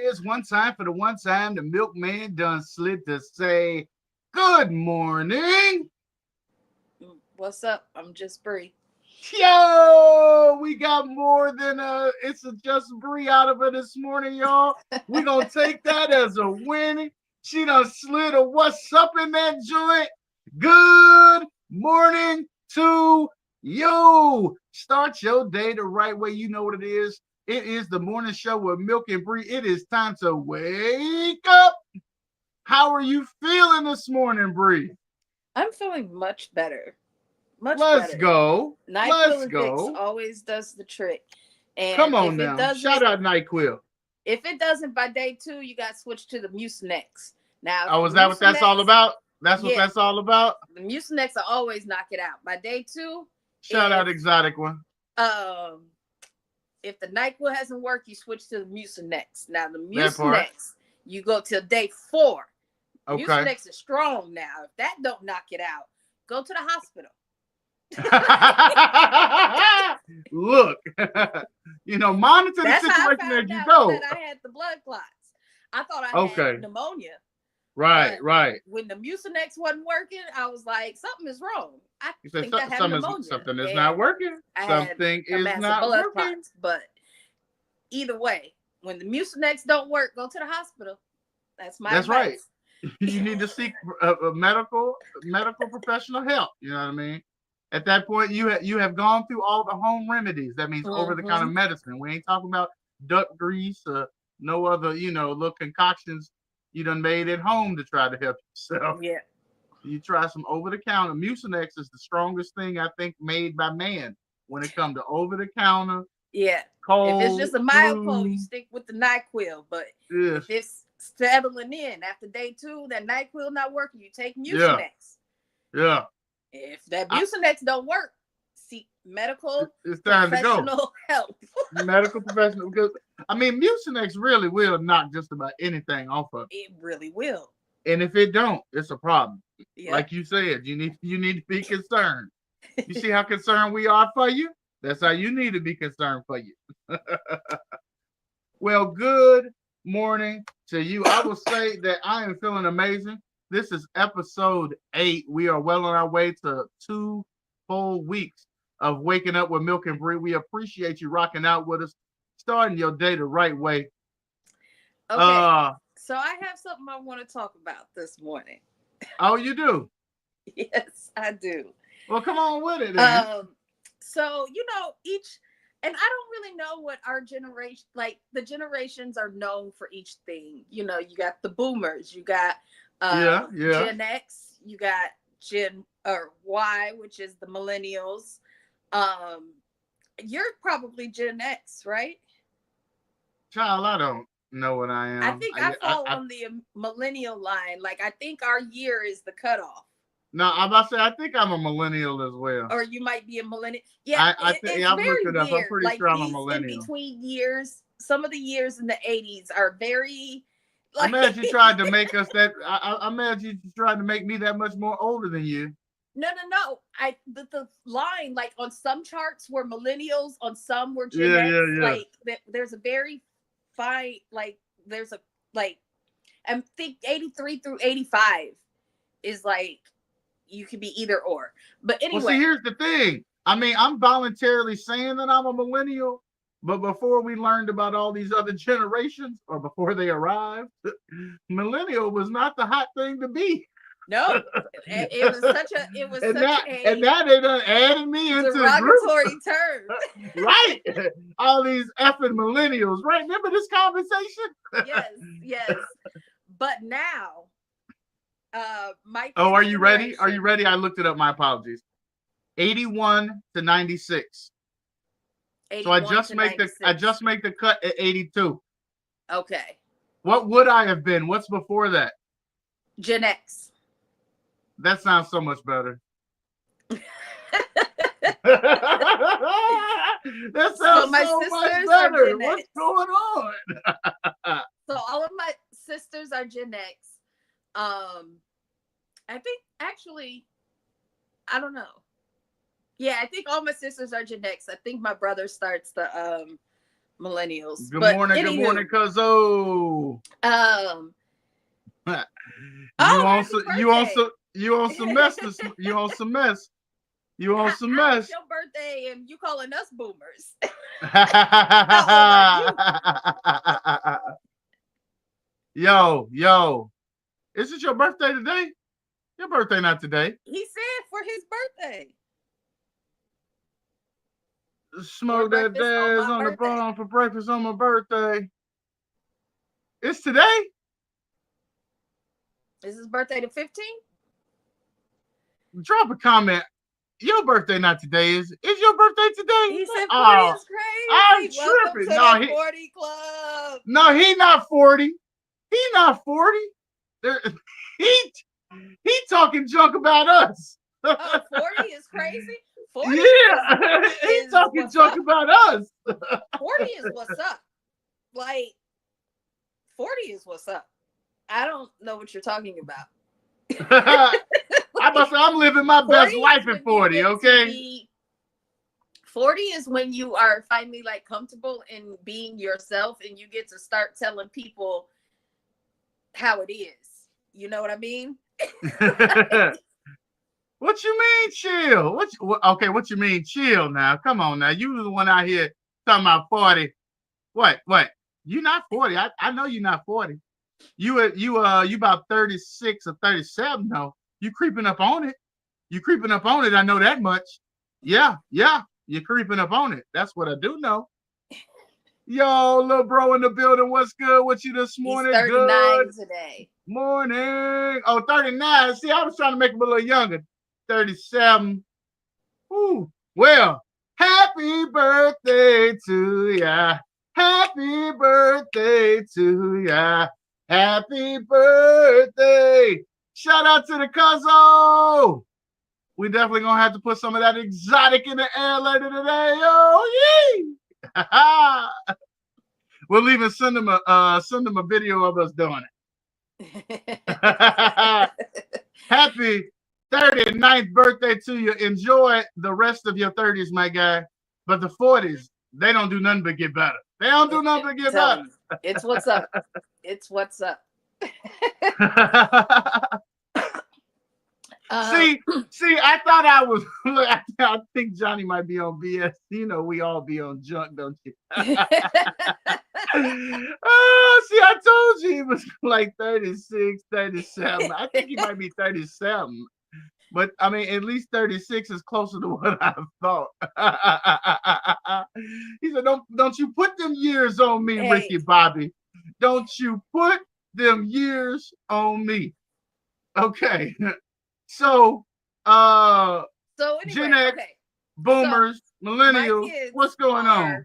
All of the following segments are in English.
is. One time for the one time the milkman done slid to say good morning. What's up? I'm just Bri. Yo, we got more than it's a just Bri out of her this morning, y'all. We gonna take that as a win. She done slid a what's up in that joint. Good morning to you. Start your day the right way. You know what it is. It is the morning show with Milk and Bri. It is time to wake up. How are you feeling this morning, Bri? I'm feeling much better. Much Let's better. go. NyQuil Let's and Vicks go. always does the trick. Come And on now. Shout out NyQuil. if it doesn't by day 2, you got to switch to the Mucinex. Now, Oh, the is that what that's all Mucinex, about? That's what yeah, that's all about? the Mucinex will always knock it out. By day 2, Shout out Exotic One. um if the NyQuil hasn't worked, you switch to the Mucinex. Now, the That part. Mucinex, you go till day 4. Okay. Mucinex is strong now. If that don't knock it out, go to the hospital. Look, monitor the That's how I situation as found you out go. that I had the blood clots. I thought I had pneumonia. Right, but right. When the Mucinex wasn't working, I was like, something is wrong. I You said think I have pneumonia. something is not working. I Something had a is massive not blood working. clots. But either way, when the Mucinex don't work, go to the hospital. That's my That's advice. right. You need to seek a medical professional help. You know what I mean? At that point, you have gone through all the home remedies. That means over the counter medicine. We ain't talking about duck grease or no other, little concoctions you done made at home to try to help yourself. Yeah. You try some over the counter. Mucinex is the strongest thing I think made by man when it comes to over the counter. Yeah. Cold, if it's just a mild cold, you stick with the NyQuil. But if it's settling in after day 2, that NyQuil not working, you take Mucinex. Yeah. If that Mucinex don't work, seek medical it's time professional to go. help. Medical professional, because Mucinex really will knock just about anything off of it. It really will. And if it don't, it's a problem. Yep. Like you said, you need to be concerned. You see how concerned we are for you? That's how you need to be concerned for you. Well, good morning to you. I will say that I am feeling amazing. This is episode 8. We are well on our way to 2 full weeks of waking up with Milk and Bri. We appreciate you rocking out with us, starting your day the right way. Okay. So I have something I want to talk about this morning. Oh, you do? Yes, I do. Well, come on with it then. So, and I don't really know what our generation, like the generations are known for each thing. You got the boomers, you got Gen X, you got Gen or Y, which is the millennials. You're probably Gen X, right? Child, I don't know what I am. I think I fall on the millennial line. Like, I think our year is the cutoff. No, I'm about to say I think I'm a millennial as well. Or you might be a millennial. Yeah, I've looked it up. I'm pretty sure I'm a millennial. In between years, some of the years in the 80s are very. I'm mad you tried to make us that. I'm mad you tried to make me that much more older than you. No. The line, like on some charts were millennials, on some were Gen X. Like there's a very fine, like there's a like, I think 83 through 85 is like. You could be either or. But anyway. Well, see, here's the thing. I'm voluntarily saying that I'm a millennial, but before we learned about all these other generations, or before they arrived, millennial was not the hot thing to be. No, it was such a and now they done added me into derogatory term. Right. All these effing millennials, right? Remember this conversation? Yes. But now are you ready? Are you ready? I looked it up. My apologies. 81 to 96. So I just make the cut at 82. Okay. What would I have been? What's before that? Gen X. That sounds so much better. That sounds so much better. What's going on? So all of my sisters are Gen X. I think actually, I don't know. Yeah, I think all my sisters are Gen X. I think my brother starts the millennials. Good But morning, anywho, good morning, cuzzo. You oh, on happy some birthday. you on some mess this you on some mess. You on some How mess. is your birthday and you calling us boomers? How old are you? Yo. Is it your birthday today? Your birthday not today. He said for his birthday. For Smoke that breakfast on dash my on the birthday. bone for breakfast on my birthday. It's today? Is his birthday the 15th? Drop a comment. Your birthday not today, is your birthday today? He said 40 Oh, is I'm crazy. Welcome tripping. to the 40 club. No, he not 40. He not 40. There, he talking junk about us. Oh, 40 is crazy. 40 Yeah, he talking junk about us. 40 is what's up. Like 40 is what's up. I don't know what you're talking about. I'm living my best life at 40, okay? 40 is when you are finally like comfortable in being yourself and you get to start telling people how it is. You know what I mean? What you mean chill? What you mean chill now? Come on now. You the one out here talking about 40. What? You not 40. I know you're not 40. You about 36 or 37 though. You creeping up on it. I know that much. Yeah. You're creeping up on it. That's what I do know. Yo, little bro in the building. What's good with you this morning? He's 39 good today. Morning. Oh, 39. See, I was trying to make him a little younger. 37. Ooh. Well, happy birthday to ya. Happy birthday to ya. Happy birthday. Shout out to the cuzzo. We definitely gonna have to put some of that exotic in the air later today. Oh, yee. We'll even send them a video of us doing it. Happy 39th birthday to you. Enjoy the rest of your 30s, my guy. But the 40s, they don't do nothing but get better. They don't do nothing but get better. It's what's up. It's what's up. See, I thought I was. I think Johnny might be on BS. You know, we all be on junk, don't you? Oh, see, I told you he was like 36, 37. I think he might be 37. But I mean, at least 36 is closer to what I thought. He said, "Don't you put them years on me, hey. Ricky Bobby. Don't you put them years on me." Okay. So anyway, Gen X, boomers, millennials, what's going on?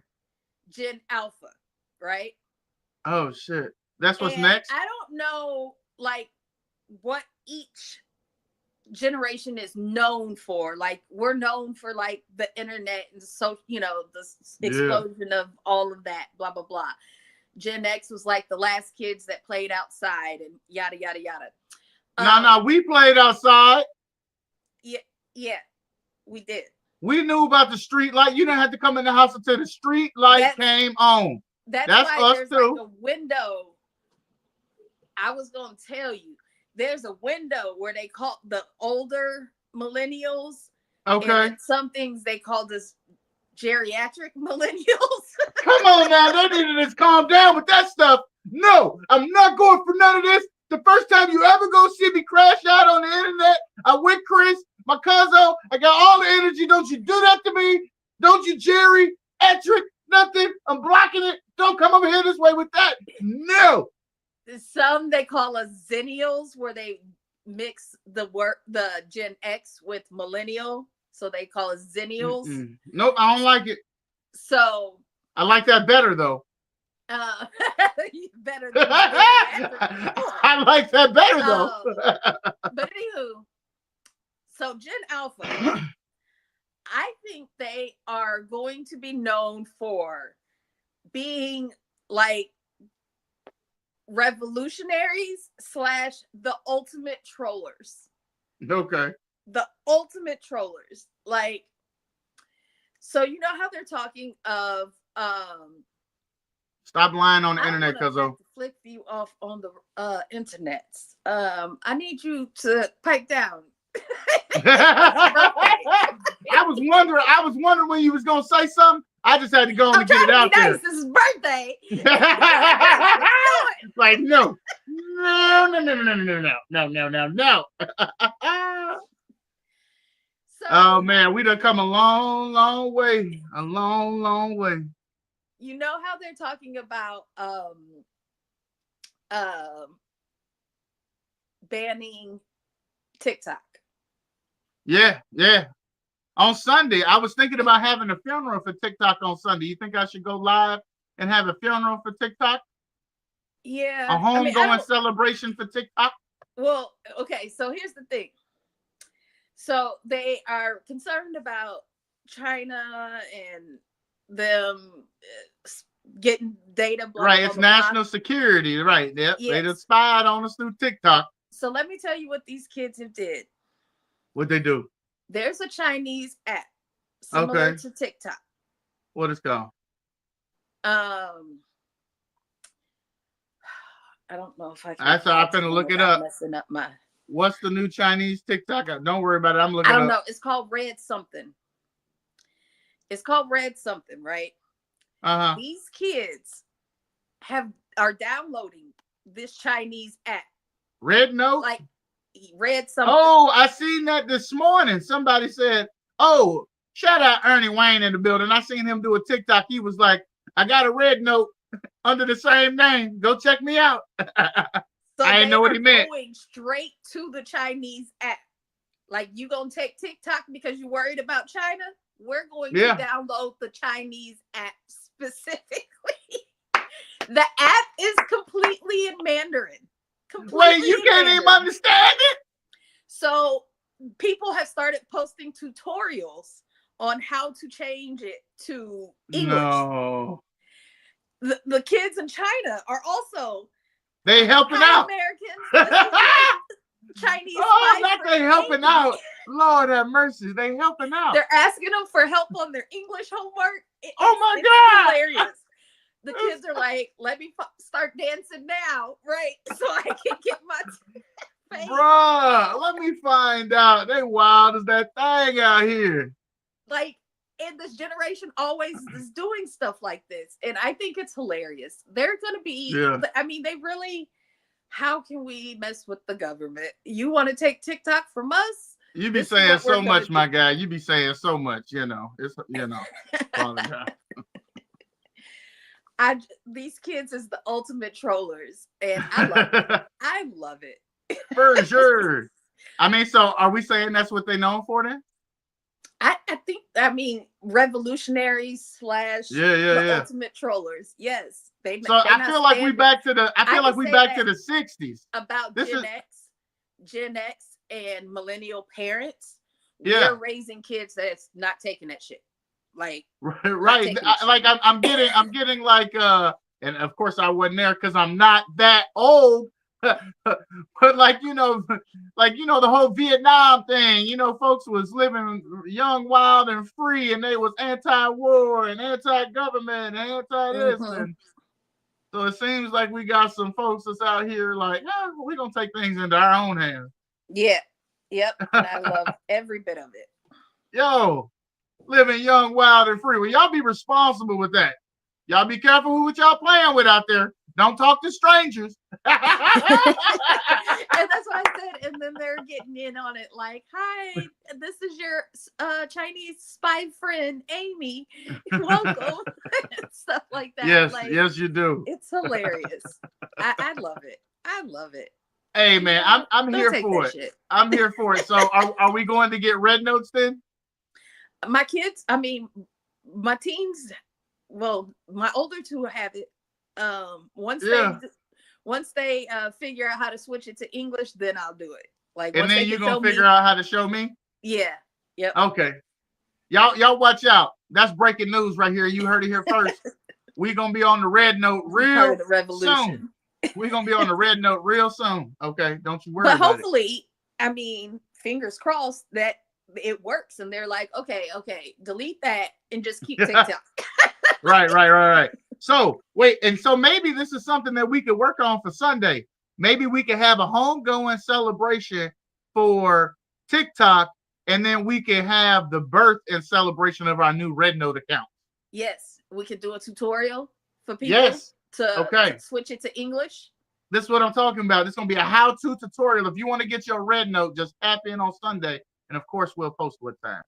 Gen Alpha, right? Oh shit. That's what's next? I don't know like what each generation is known for. Like we're known for like the internet and so the explosion of all of that, blah blah blah. Gen X was like the last kids that played outside and yada yada yada. No, we played outside. Yeah, we did. We knew about the street light. You didn't have to come in the house until the street light came on. That's why there's too. Like a window. I was gonna tell you, there's a window where they call the older millennials. Okay. And some things they called us geriatric millennials. Come on now, they need to just calm down with that stuff. No, I'm not going for none of this. The first time you ever go see me crash out on the internet, I went Chris, my cousin, I got all the energy. Don't you do that to me. Don't you, Jerry, Etrick, nothing. I'm blocking it. Don't come over here this way with that. No. Some they call us zennials, where they mix the Gen X with millennial. So they call us zennials. Nope, I don't like it. So. I like that better, though. Better than I like that better though. But anywho, so Gen Alpha, I think they are going to be known for being like revolutionaries / the ultimate trollers. Okay. The ultimate trollers. Like, so you know how they're talking of Stop lying on the I internet, would have cuzzo. to flip you off on the internet. I need you to pipe down. I was wondering when you was gonna say something. I just had to go on and get it out there. Nice. This is birthday. Like no. So, oh man, we done come a long, long way. A long, long way. You know how they're talking about banning TikTok. Yeah. On Sunday, I was thinking about having a funeral for TikTok on Sunday. You think I should go live and have a funeral for TikTok? Yeah. A homegoing celebration for TikTok? Well, okay, so here's the thing. So they are concerned about China and them getting data. Blah, right, blah, it's blah, national blah. Security, right? Yep. Yes. They just spied on us through TikTok. So let me tell you what these kids have did. What'd they do? There's a Chinese app similar to TikTok. What is called? I don't know if I can. That's how I'm gonna look it up. Messing up my. What's the new Chinese TikTok? Don't worry about it. I'm looking. I don't know. It's called Red something. It's called Red something, right? These kids are downloading this Chinese app. Red Note? Like Red something. Oh, I seen that this morning. Somebody said, oh, shout out Ernie Wayne in the building. I seen him do a TikTok. He was like, I got a Red Note under the same name. Go check me out. So I didn't know what he meant. Going straight to the Chinese app. Like, you gonna take TikTok because you're worried about China? We're going to download the Chinese app specifically. The app is completely in Mandarin. Wait, you can't even understand it? So people have started posting tutorials on how to change it to English. No. The kids in China are also helping out. Americans. Chinese. Oh, not they helping out. Lord have mercy. They helping out. They're asking them for help on their English homework. It's God. Hilarious. The kids are like, let me start dancing now, right? So I can get my face. Bruh, let me find out. They wild as that thing out here. Like, and this generation always is doing stuff like this. And I think it's hilarious. They're going to be, I mean, they really, how can we mess with the government? You want to take TikTok from us? You be saying so much, my guy. You be saying so much, you know. It's, you know. These kids is the ultimate trollers, and I love it. I love it. For sure. I mean, so are we saying that's what they're known for then? I think, I mean, revolutionaries / ultimate trollers. Yes. I feel like we back to the 60s. About Gen X and millennial parents. We're raising kids that's not taking that shit. Like right. I'm getting like and of course I wasn't there because I'm not that old. But like you know the whole Vietnam thing, you know, folks was living young, wild, and free, and they was anti-war and anti-government and anti-this. And so it seems like we got some folks that's out here like, we're gonna take things into our own hands. Yeah. Yep. And I love every bit of it. Yo, living young, wild, and free. Well, y'all be responsible with that. Y'all be careful with what y'all playing with out there. Don't talk to strangers. And that's what I said. And then they're getting in on it like, hi, this is your Chinese spy friend, Amy. Welcome. Stuff like that. Yes, like, yes, you do. It's hilarious. I love it. I love it. Hey, man, I'm here for it. Shit. I'm here for it. So are we going to get red notes then? My kids, I mean, my teens, well, my older two have it. Once they figure out how to switch it to English, then I'll do it. Like, and then you're gonna figure out how to show me? Yeah. Yep. Okay. Y'all watch out. That's breaking news right here. You heard it here first. We're gonna be on the red note real soon. We're gonna be on the red note real soon. Okay. Don't you worry about it. But hopefully, I mean, fingers crossed that it works and they're like, okay, delete that and just keep TikTok. Right. So wait, and so maybe this is something that we could work on for Sunday. Maybe we could have a homegoing celebration for TikTok, and then we can have the birth and celebration of our new Red Note account. Yes, we could do a tutorial for people Yes. to switch it to English. This is what I'm talking about. This is going to be a how-to tutorial. If you want to get your Red Note, just tap in on Sunday, and of course, we'll post what time.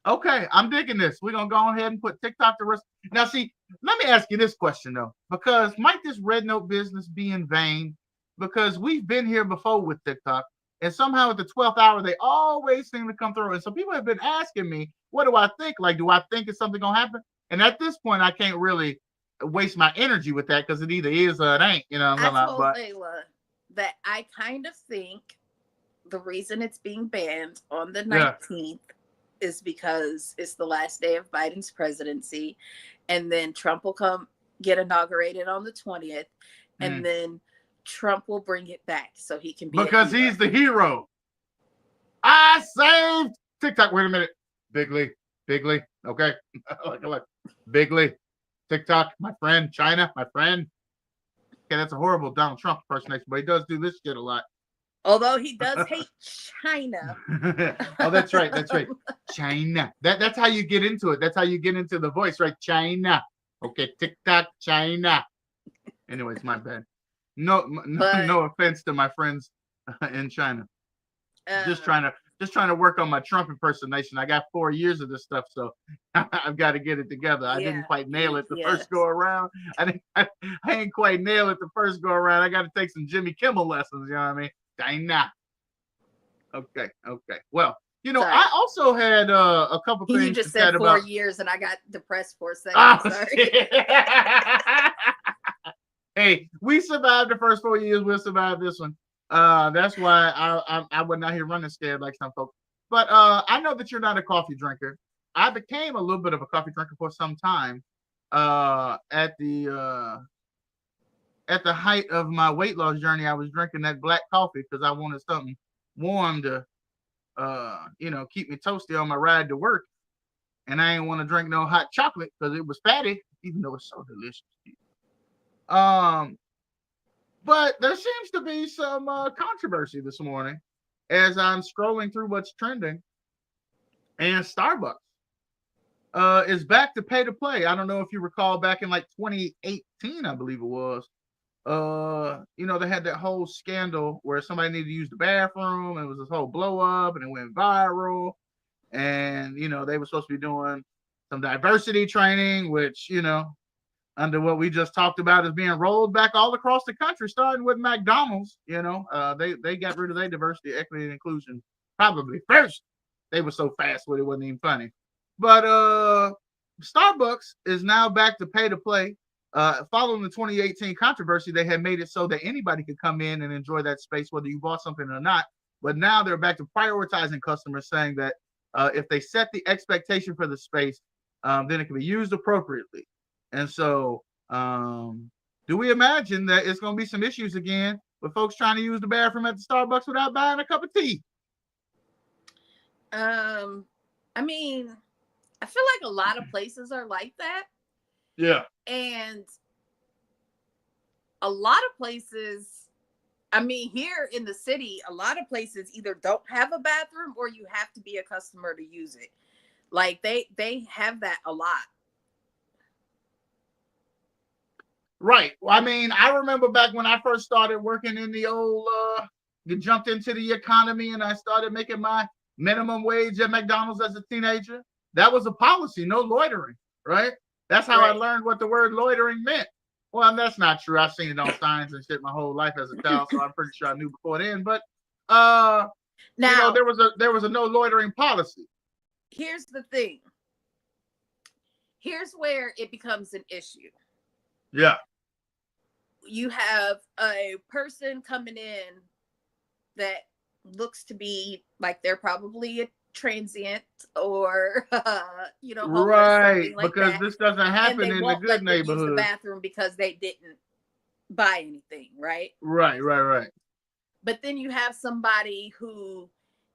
Okay, I'm digging this. We're going to go ahead and put TikTok to rest. Now, see, let me ask you this question, though, because might this Red Note business be in vain? Because we've been here before with TikTok, and somehow at the 12th hour, they always seem to come through. And so people have been asking me, what do I think? Like, do I think it's something going to happen? And at this point, I can't really waste my energy with that because it either is or it ain't. You know what I'm talking about? I told Layla that I kind of think the reason it's being banned on the 19th is because it's the last day of Biden's presidency, and then Trump will get inaugurated on the 20th, and then Trump will bring it back so he can be because he's the hero. I saved TikTok. Wait a minute, Bigly, okay, look, Bigly, TikTok, my friend, China, my friend. Okay, that's a horrible Donald Trump impersonation, but he does do this shit a lot. Although he does hate China. Oh, that's right. China. That's how you get into it. That's how you get into the voice, right? China. Okay, TikTok, China. Anyways, my bad. No offense to my friends in China. Just trying to work on my Trump impersonation. I got 4 years of this stuff, so I've got to get it together. I didn't quite nail it the first go around. I ain't quite nail it the first go around. I got to take some Jimmy Kimmel lessons. You know what I mean? China. Okay. Well, sorry. I also had a couple things. You just said 4 years, and I got depressed for a second. Sorry. Hey, we survived the first 4 years. We'll survive this one. That's why I was not here running scared like some folks. But I know that you're not a coffee drinker. I became a little bit of a coffee drinker for some time. At the height of my weight loss journey, I was drinking that black coffee because I wanted something warm to, keep me toasty on my ride to work. And I didn't want to drink no hot chocolate because it was fatty, even though it's so delicious. But there seems to be some controversy this morning as I'm scrolling through what's trending. And Starbucks is back to pay to play. I don't know if you recall back in like 2018, I believe it was. They had that whole scandal where somebody needed to use the bathroom, and it was this whole blow up, and it went viral. And they were supposed to be doing some diversity training, which under what we just talked about is being rolled back all across the country, starting with McDonald's. They got rid of their diversity, equity, and inclusion probably first. They were so fast with it wasn't even funny. But Starbucks is now back to pay to play. Following the 2018 controversy, they had made it so that anybody could come in and enjoy that space, whether you bought something or not. But now they're back to prioritizing customers, saying that if they set the expectation for the space, then it can be used appropriately. And so, do we imagine that it's going to be some issues again with folks trying to use the bathroom at the Starbucks without buying a cup of tea? I mean, I feel like a lot of places are like that. Yeah. And a lot of places, here in the city, a lot of places either don't have a bathroom or you have to be a customer to use it. Like they have that a lot. Right. Well, I remember back when I first started working in the old, jumped into the economy and I started making my minimum wage at McDonald's as a teenager. That was a policy, no loitering, right? That's how I learned what the word loitering meant. Well, that's not true. I've seen it on signs and shit my whole life as a child, so I'm pretty sure I knew before then. But now there was a no loitering policy. Here's the thing. Here's where it becomes an issue. Yeah. You have a person coming in that looks to be like they're probably a transient or right, like because that. This doesn't happen in the good neighborhood. Use the bathroom because they didn't buy anything, right? Right. But then you have somebody who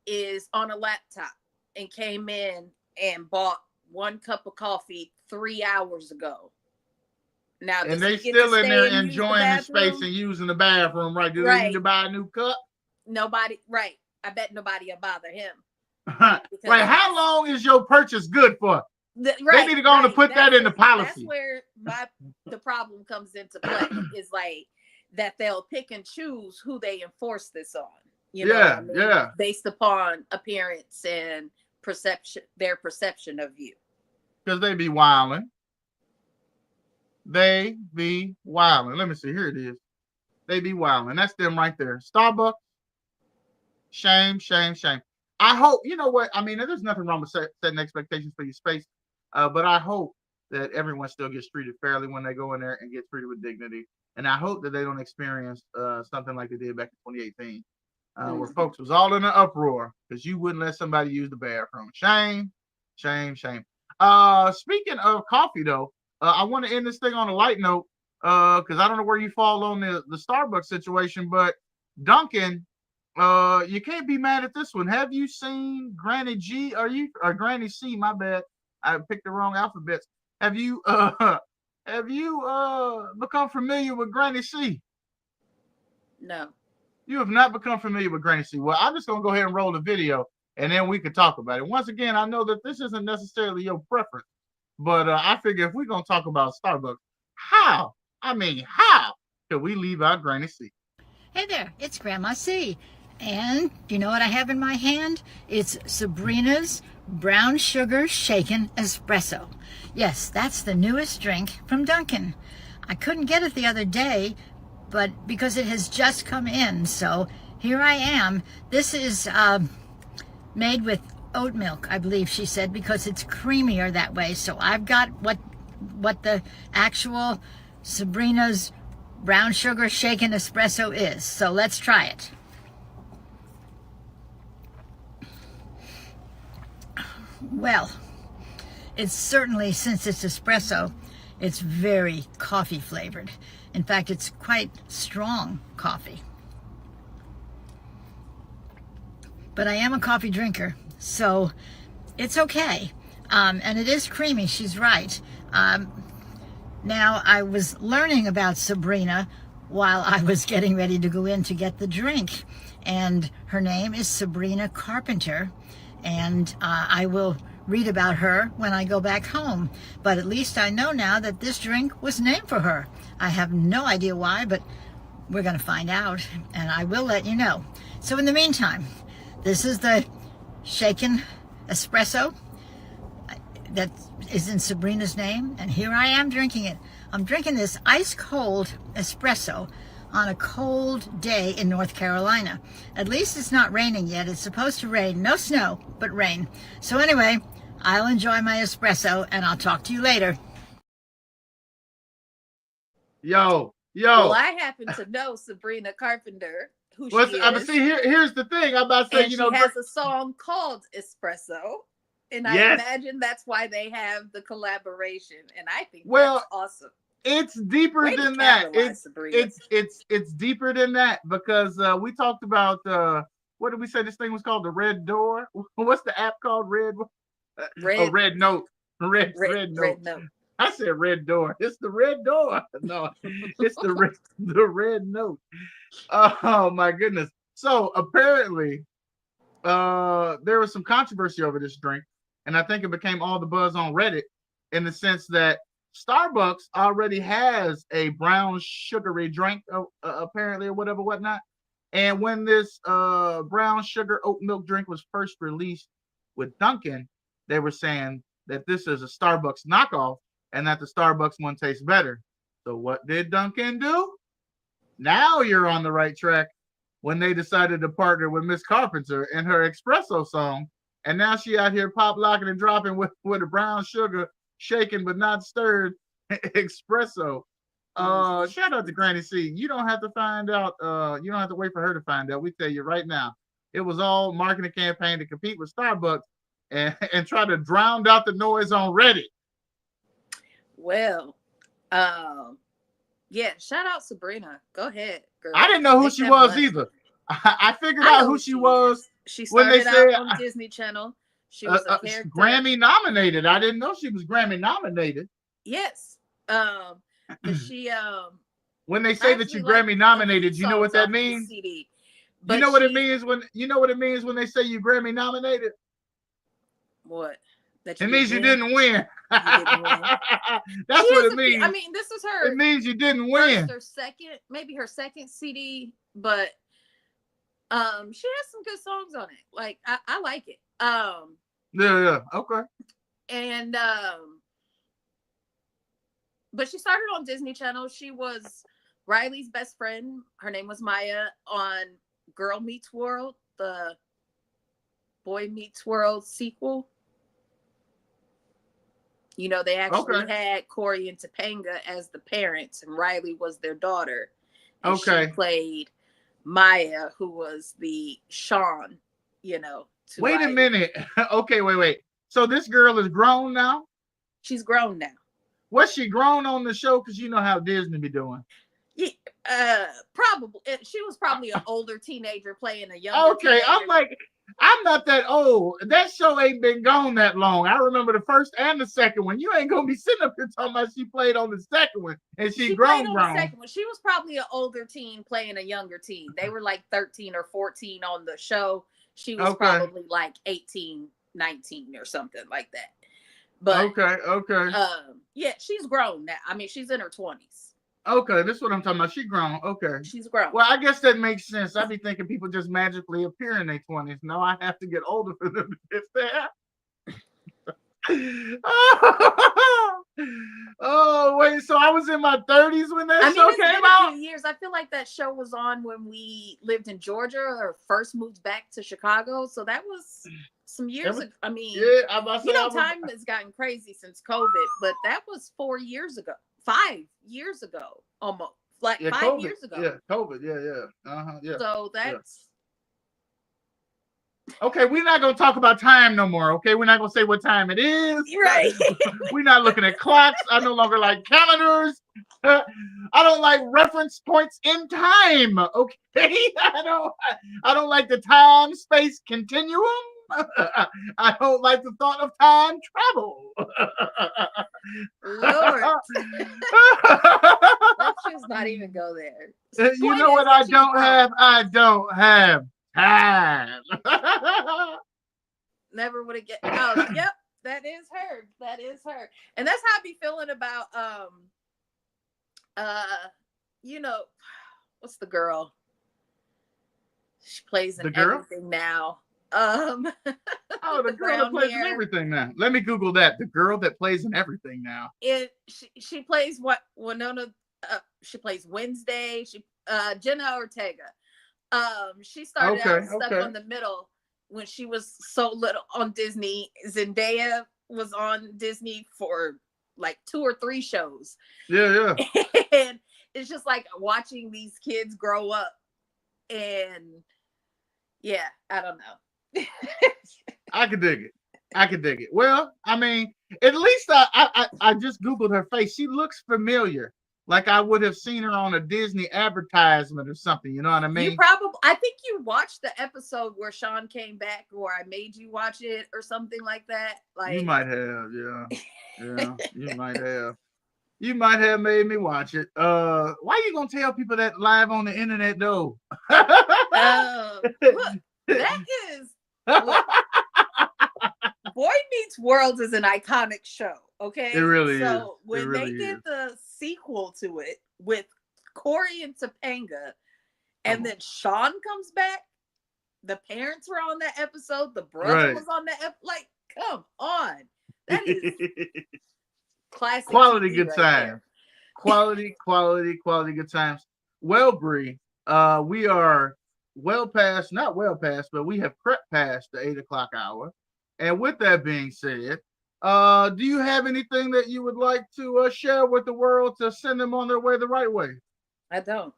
is on a laptop and came in and bought one cup of coffee 3 hours ago. Now, And does they he get to still in there stay and use the enjoying the space bathroom? and using the bathroom, right? Do they need Right. to buy a new cup? Nobody, right. I bet nobody will bother him. Like, how long is your purchase good for? Right, they need to go on and put that in the policy. That's where the problem comes into play, is like that they'll pick and choose who they enforce this on. You know what I mean? Based upon appearance and perception, their perception of you. Because they be wilding. They be wilding. Let me see. Here it is. They be wilding. That's them right there. Starbucks. Shame, shame, shame. I hope, you know what? I mean, there's nothing wrong with setting expectations for your space. But I hope that everyone still gets treated fairly when they go in there and get treated with dignity. And I hope that they don't experience something like they did back in 2018, where folks was all in an uproar because you wouldn't let somebody use the bathroom. Shame, shame, shame. Speaking of coffee, though, I want to end this thing on a light note because I don't know where you fall on the Starbucks situation, but Dunkin', you can't be mad at this one. Have you seen Granny G? Or Granny C? My bad. I picked the wrong alphabets. Have you become familiar with Granny C? No. You have not become familiar with Granny C. Well, I'm just gonna go ahead and roll the video, and then we can talk about it. Once again, I know that this isn't necessarily your preference, but I figure if we're gonna talk about Starbucks, how could we leave out Granny C? Hey there, it's Grandma C. And you know what I have in my hand? It's Sabrina's brown sugar shaken espresso. Yes, that's the newest drink from Dunkin'. I couldn't get it the other day, but because it has just come in, so here I am. This is made with oat milk, I believe she said, because it's creamier that way. So I've got what the actual Sabrina's brown sugar shaken espresso is. So let's try it. Well, it's certainly, since it's espresso, it's very coffee flavored. In fact, it's quite strong coffee. But I am a coffee drinker, so it's okay. And it is creamy, she's right. Now, I was learning about Sabrina while I was getting ready to go in to get the drink. And her name is Sabrina Carpenter. And I will read about her when I go back home. But at least I know now that this drink was named for her. I have no idea why, but we're going to find out. And I will let you know. So in the meantime, this is the shaken espresso that is in Sabrina's name. And here I am drinking it. I'm drinking this ice cold espresso on a cold day in North Carolina. At least it's not raining yet. It's supposed to rain. No snow, but rain. So anyway, I'll enjoy my espresso and I'll talk to you later. Yo. Well, I happen to know Sabrina Carpenter, who she is. See, here's the thing. I'm about to say, and she has a song called Espresso. And I imagine that's why they have the collaboration. And I think that's awesome. It's deeper than that. It's deeper than that because we talked about what did we say this thing was called? The Red Door. What's the app called? Red Note. Red Note. I said Red Door. It's the Red Door. No, it's the Red Note. Oh my goodness. So apparently, there was some controversy over this drink, and I think it became all the buzz on Reddit in the sense that Starbucks already has a brown sugary drink, apparently, or whatnot. And when this brown sugar oat milk drink was first released with Dunkin', they were saying that this is a Starbucks knockoff and that the Starbucks one tastes better. So what did Dunkin' do? Now you're on the right track when they decided to partner with Miss Carpenter and her espresso song. And now she out here pop locking and dropping with a brown sugar shaken but not stirred espresso. Shout out to Granny C. You don't have to find out. You don't have to wait for her to find out. We tell you right now, it was all marketing campaign to compete with Starbucks and try to drown out the noise on Reddit. Well, yeah. Shout out Sabrina. Go ahead, girl. I didn't know who she was either. I figured out who she was. She started out on Disney Channel. She was a character. Grammy nominated. I didn't know she was Grammy nominated. Yes. Because she when they say that you Grammy nominated, you know what that means? CD, you know what it means when they say you Grammy nominated? What? It means you didn't win. You didn't win. That's what it means. I mean, this is her. It means you didn't win. Her second CD, but she has some good songs on it. Like I like it. Yeah, okay. And but she started on Disney Channel. She was Riley's best friend. Her name was Maya on Girl Meets World, the Boy Meets World sequel. You know, they actually had Corey and Topanga as the parents, and Riley was their daughter. And she played Maya, who was the Sean, you know. Wait Riley. A minute. Okay, wait. So this girl is grown now? She's grown now. Was she grown on the show? Because you know how Disney be doing. Yeah, probably. She was probably an older teenager playing a younger teenager. I'm like, I'm not that old. That show ain't been gone that long. I remember the first and the second one. You ain't gonna be sitting up here talking about she played on the second one and she grown. The second one. She was probably an older teen playing a younger teen. They were like 13 or 14 on the show. She was probably like 18, 19 or something like that. But okay. Yeah, she's grown now. I mean, she's in her 20s. Okay, this is what I'm talking about. She grown. Okay. She's grown. Well, I guess that makes sense. I'd be thinking people just magically appear in their 20s. No, I have to get older for them to get there. Oh, wait. So I was in my 30s when that show came out? A few years. I feel like that show was on when we lived in Georgia or first moved back to Chicago. So that was some years ago. I mean, time has gotten crazy since COVID, but that was 4 years ago. 5 years ago, almost like 5 COVID, years ago. Yeah, COVID. Yeah. Yeah. So that's okay. We're not gonna talk about time no more. Okay, we're not gonna say what time it is. Right. We're not looking at clocks. I no longer like calendars. I don't like reference points in time. Okay, I don't like the time space continuum. I don't like the thought of time travel. Lord. Let's just not even go there. You know what I don't have? I don't have time. Never would have get. Oh, yep, that is her. That is her. And that's how I be feeling about you know, what's the girl? She plays in everything now. Oh, the girl that plays in everything now. Let me Google that. The girl that plays in everything now. She plays what Winona. She plays Wednesday. Jenna Ortega. She started out stuck on the middle when she was so little on Disney. Zendaya was on Disney for like 2 or 3 shows. Yeah. And it's just like watching these kids grow up, and yeah, I don't know. I can dig it. Well, I mean, at least I just Googled her face. She looks familiar. Like I would have seen her on a Disney advertisement or something. You know what I mean? I think you watched the episode where Sean came back, or I made you watch it or something like that. Like you might have, yeah. You might have. You might have made me watch it. Why are you gonna tell people that live on the internet though? Look, that is Boy Meets World is an iconic show. Okay, it really is. So when they did the sequel to it with Corey and Topanga, and then Sean comes back, the parents were on that episode, the brother was on that like, come on, that is classic quality TV good time. Quality good times. Well, Bri, we are not well past, but we have crept past the 8 o'clock hour. And with that being said, do you have anything that you would like to share with the world to send them on their way the right way? I don't.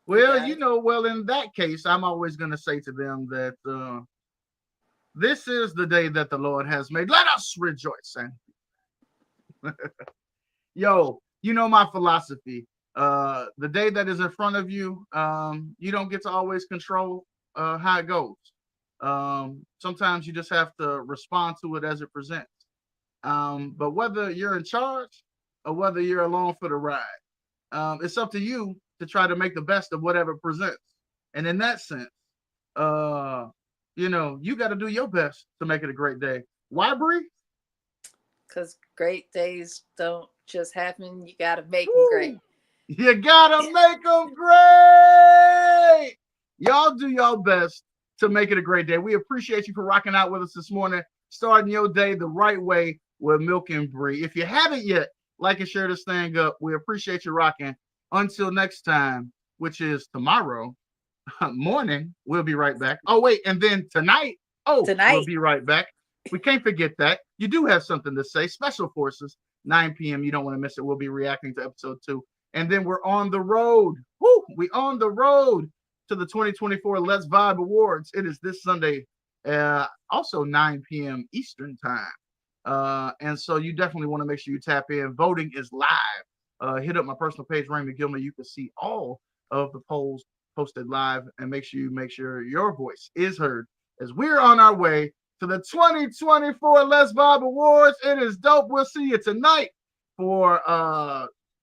Well, well, in that case, I'm always going to say to them that this is the day that the Lord has made. Let us rejoice. Yo, you know my philosophy. The day that is in front of you, you don't get to always control how it goes. Sometimes you just have to respond to it as it presents. But whether you're in charge or whether you're along for the ride. It's up to you to try to make the best of whatever presents. And in that sense, you got to do your best to make it a great day. Why, Bri? Because great days don't just happen. You got to make them great. You got to make them great. Y'all do your best to make it a great day. We appreciate you for rocking out with us this morning, starting your day the right way with Milk and Bri. If you haven't yet, like and share this thing up. We appreciate you rocking. Until next time, which is tomorrow morning, we'll be right back. Oh, wait, and then tonight, we'll be right back. We can't forget that. You do have something to say. Special Forces, 9 p.m. You don't want to miss it. We'll be reacting to episode 2. And then we're on the road. Woo! We on the road to the 2024 Let's Vibe Awards. It is this Sunday, also 9 p.m. Eastern time. And so you definitely want to make sure you tap in. Voting is live. Hit up my personal page, Raymond Gilman. You can see all of the polls posted live, and make sure your voice is heard as we're on our way to the 2024 Let's Vibe Awards. It is dope. We'll see you tonight for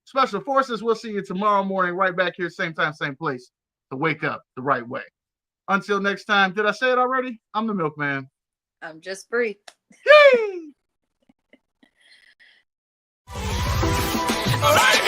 Special Forces. We'll see you tomorrow morning right back here, same time, same place, to wake up the right way. Until next time, did I say it already? I'm the Milkman. I'm Just Bri. Yay! All right.